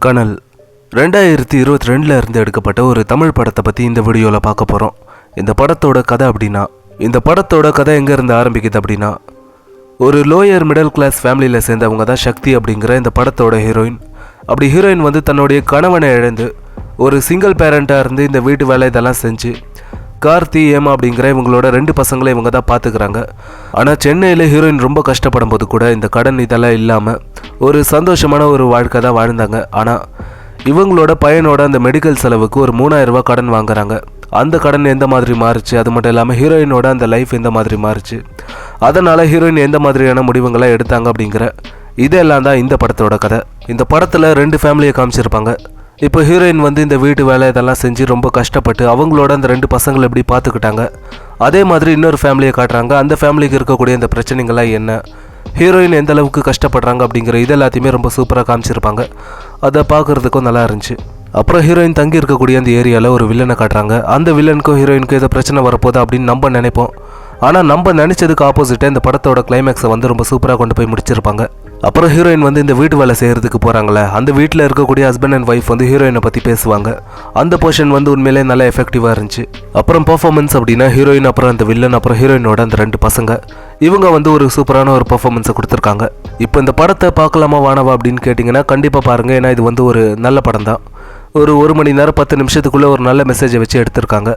கனல் 2022 இருந்து எடுக்கப்பட்ட ஒரு தமிழ் படத்தை பற்றி இந்த வீடியோவில் பார்க்க போகிறோம். இந்த படத்தோட கதை எங்கே இருந்து ஆரம்பிக்குது அப்படின்னா, ஒரு லோயர் மிடில் கிளாஸ் ஃபேமிலியில் சேர்ந்தவங்க தான் சக்தி அப்படிங்கிற இந்த படத்தோட ஹீரோயின். அப்படி ஹீரோயின் வந்து தன்னுடைய கணவனை இழந்து ஒரு சிங்கிள் பேரண்ட்டாக இருந்து இந்த வீட்டு வேலை இதெல்லாம் செஞ்சு கார்த்தி ஏமா அப்படிங்கிற இவங்களோட 2 பசங்களை இவங்க தான் பார்த்துக்கிறாங்க. ஆனால் சென்னையில் ஹீரோயின் ரொம்ப கஷ்டப்படும் போது கூட இந்த கடன் இதெல்லாம் இல்லாமல் ஒரு சந்தோஷமான ஒரு வாழ்க்கை தான் வாழ்ந்தாங்க. ஆனால் இவங்களோட பையனோட அந்த மெடிக்கல் செலவுக்கு ஒரு 3000 ரூபா கடன் வாங்குறாங்க. அந்த கடன் எந்த மாதிரி மாறுச்சு, அது மட்டும் இல்லாமல் ஹீரோயினோட அந்த லைஃப் எந்த மாதிரி மாறுச்சு, அதனால் ஹீரோயின் எந்த மாதிரியான முடிவுங்களை எடுத்தாங்க அப்படிங்கிற இதெல்லாம் தான் இந்த படத்தோட கதை. இந்த படத்தில் 2 ஃபேமிலியை காமிச்சிருப்பாங்க. இப்போ ஹீரோயின் வந்து இந்த வீட்டு வேலை இதெல்லாம் செஞ்சு ரொம்ப கஷ்டப்பட்டு அவங்களோட அந்த 2 பசங்களை எப்படி பார்த்துக்கிட்டாங்க, அதே மாதிரி இன்னொரு ஃபேமிலியை காட்டுறாங்க. அந்த ஃபேமிலிக்கு இருக்கக்கூடிய இந்த பிரச்சனைகள்லாம் என்ன, ஹீரோயின் எந்த அளவுக்கு கஷ்டப்படுறாங்க அப்படிங்கிற இது எல்லாத்தையுமே ரொம்ப சூப்பராக காமிச்சிருப்பாங்க. அதை பார்க்குறதுக்கும் நல்லா இருந்துச்சு. அப்புறம் ஹீரோயின் தங்கி இருக்கக்கூடிய அந்த ஏரியாவில் ஒரு வில்லனை காட்டுறாங்க. அந்த வில்லனுக்கும் ஹீரோயினுக்கும் ஏதோ பிரச்சனை வரப்போகுது அப்படின்னு நம்ம நினைப்போம். ஆனால் நம்ம நினச்சதுக்கு ஆப்போசிட்டாக இந்த படத்தோட கிளைமேக்ஸை வந்து ரொம்ப சூப்பராக கொண்டு போய் முடிச்சிருப்பாங்க. அப்புறம் ஹீரோயின் வந்து இந்த வீட்டு வேலை செய்கிறதுக்கு போகிறாங்களே, அந்த வீட்டில் இருக்கக்கூடிய ஹஸ்பண்ட் அண்ட் ஒய்ஃப் வந்து ஹீரோயினை பற்றி பேசுவாங்க. அந்த போர்ஷன் வந்து உண்மையிலே நல்லா எஃபெக்டிவாக இருந்துச்சு. அப்புறம் பர்ஃபார்மன்ஸ் அப்படின்னா ஹீரோயின், அப்புறம் அந்த வில்லன், அப்புறம் ஹீரோயினோட அந்த 2 பசங்க இவங்க வந்து ஒரு சூப்பரான ஒரு பர்ஃபார்மன்ஸை கொடுத்துருக்காங்க. இப்போ இந்த படத்தை பார்க்கலாமா வானவா அப்படின்னு கேட்டிங்கன்னா கண்டிப்பாக பாருங்கள். ஏன்னா இது வந்து ஒரு நல்ல படம் தான். ஒரு 1 மணி நேரம் 10 நிமிஷத்துக்குள்ளே ஒரு நல்ல மெசேஜை வச்சு எடுத்திருக்காங்க.